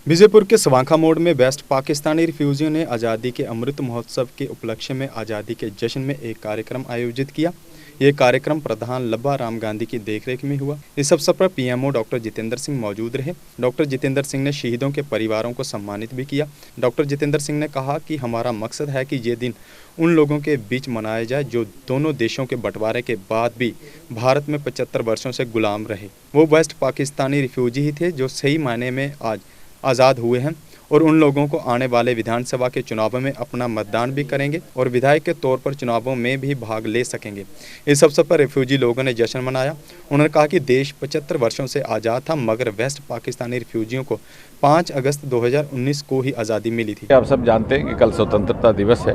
बीजेपुर के स्वांखा मोड़ में वेस्ट पाकिस्तानी रिफ्यूजियों ने आज़ादी के अमृत महोत्सव के उपलक्ष्य में आज़ादी के जश्न में एक कार्यक्रम आयोजित किया। ये कार्यक्रम प्रधान लब्बा राम गांधी की देखरेख में हुआ। इस अवसर पर पीएमओ डॉक्टर जितेंद्र सिंह मौजूद रहे। डॉक्टर जितेंद्र सिंह ने शहीदों के परिवारों को सम्मानित भी किया। डॉक्टर जितेंद्र सिंह ने कहा कि हमारा मकसद है कि ये दिन उन लोगों के बीच मनाया जाए जो दोनों देशों के बंटवारे के बाद भी भारत में 75 वर्षों से गुलाम रहे। वो वेस्ट पाकिस्तानी रिफ्यूजी ही थे जो सही मायने में आज आज़ाद हुए हैं और उन लोगों को आने वाले विधानसभा के चुनावों में अपना मतदान भी करेंगे और विधायक के तौर पर चुनावों में भी भाग ले सकेंगे। इस अवसर पर रिफ्यूजी लोगों ने जश्न मनाया। उन्होंने कहा कि देश 75 वर्षों से आज़ाद था, मगर वेस्ट पाकिस्तानी रिफ्यूजियों को 5 अगस्त 2019 को ही आज़ादी मिली थी। आप सब जानते हैं कि कल स्वतंत्रता दिवस है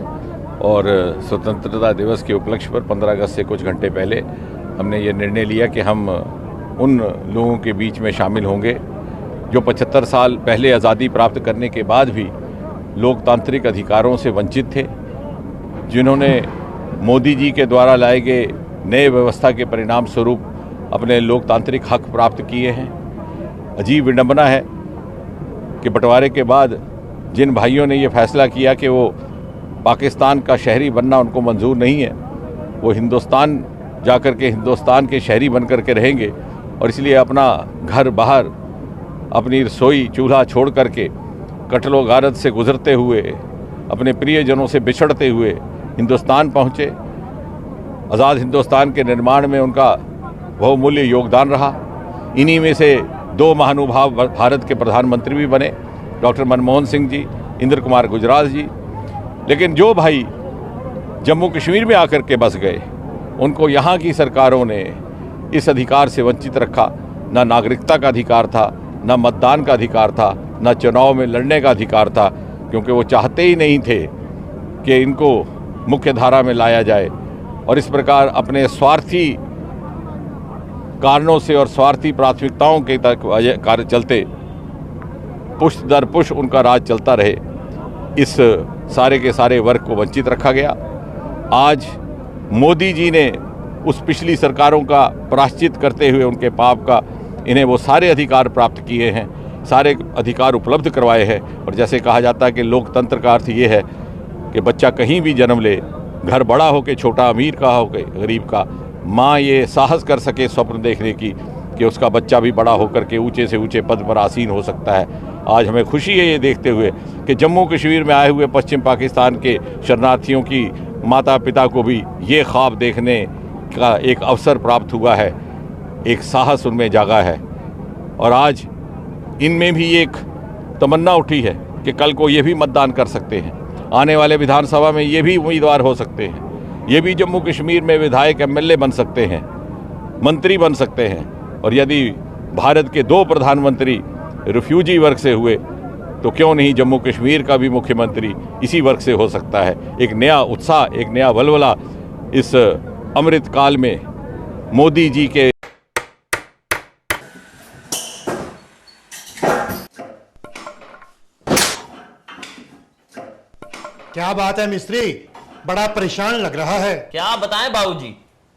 और स्वतंत्रता दिवस के उपलक्ष्य पर 15 अगस्त से कुछ घंटे पहले हमने ये निर्णय लिया कि हम उन लोगों के बीच में शामिल होंगे जो 75 साल पहले आज़ादी प्राप्त करने के बाद भी लोकतांत्रिक अधिकारों से वंचित थे, जिन्होंने मोदी जी के द्वारा लाए गए नए व्यवस्था के परिणाम स्वरूप अपने लोकतांत्रिक हक प्राप्त किए हैं। अजीब विडंबना है कि बंटवारे के बाद जिन भाइयों ने ये फैसला किया कि वो पाकिस्तान का शहरी बनना उनको मंजूर नहीं है, वो हिंदुस्तान जाकर के हिंदुस्तान के शहरी बन कर के रहेंगे और इसलिए अपना घर बाहर अपनी रसोई चूल्हा छोड़ करके कटलो गारद से गुजरते हुए अपने प्रियजनों से बिछड़ते हुए हिंदुस्तान पहुँचे। आज़ाद हिंदुस्तान के निर्माण में उनका बहुमूल्य योगदान रहा। इन्हीं में से 2 महानुभाव भारत के प्रधानमंत्री भी बने, डॉक्टर मनमोहन सिंह जी, इंद्र कुमार गुजराल जी। लेकिन जो भाई जम्मू कश्मीर में आकर के बस गए, उनको यहाँ की सरकारों ने इस अधिकार से वंचित रखा। ना नागरिकता का अधिकार था, ना मतदान का अधिकार था, ना चुनाव में लड़ने का अधिकार था, क्योंकि वो चाहते ही नहीं थे कि इनको मुख्य धारा में लाया जाए। और इस प्रकार अपने स्वार्थी कारणों से और स्वार्थी प्राथमिकताओं के कार्य चलते पुष्ट दर पुष्ट उनका राज चलता रहे। इस सारे के सारे वर्ग को वंचित रखा गया। आज मोदी जी ने उस पिछली सरकारों का प्रायश्चित करते हुए उनके पाप का इन्हें वो सारे अधिकार प्राप्त किए हैं, सारे अधिकार उपलब्ध करवाए हैं। और जैसे कहा जाता है कि लोकतंत्र का अर्थ ये है कि बच्चा कहीं भी जन्म ले, घर बड़ा हो के छोटा, अमीर का हो के गरीब का, माँ ये साहस कर सके स्वप्न देखने की कि उसका बच्चा भी बड़ा होकर के ऊंचे से ऊंचे पद पर आसीन हो सकता है। आज हमें खुशी है ये देखते हुए कि जम्मू कश्मीर में आए हुए पश्चिम पाकिस्तान के शरणार्थियों की माता पिता को भी ये ख्वाब देखने का एक अवसर प्राप्त हुआ है, एक साहस उनमें जागा है। और आज इनमें भी एक तमन्ना उठी है कि कल को ये भी मतदान कर सकते हैं, आने वाले विधानसभा में ये भी उम्मीदवार हो सकते हैं, ये भी जम्मू कश्मीर में विधायक एमएलए बन सकते हैं, मंत्री बन सकते हैं। और यदि भारत के 2 प्रधानमंत्री रिफ्यूजी वर्ग से हुए तो क्यों नहीं जम्मू कश्मीर का भी मुख्यमंत्री इसी वर्ग से हो सकता है। एक नया उत्साह, एक नया वलवला इस अमृत काल में मोदी जी के क्या बात है मिस्त्री, बड़ा परेशान लग रहा है। क्या बताएं बाबूजी,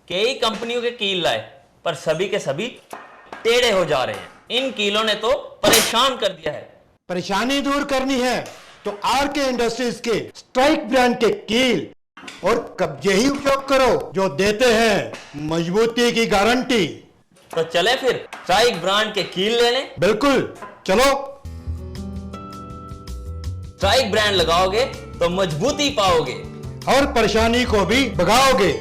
कई कंपनियों के कील लाए पर सभी के सभी टेढ़े हो जा रहे हैं। इन कीलों ने तो परेशान कर दिया है। परेशानी दूर करनी है तो आरके इंडस्ट्रीज के स्ट्राइक ब्रांड के कील और कब्जे ही उपयोग करो, जो देते हैं मजबूती की गारंटी। तो चले फिर स्ट्राइक ब्रांड के कील लेने। बिल्कुल, चलो। स्ट्राइक ब्रांड लगाओगे तो मजबूती पाओगे और परेशानी को भी भगाओगे।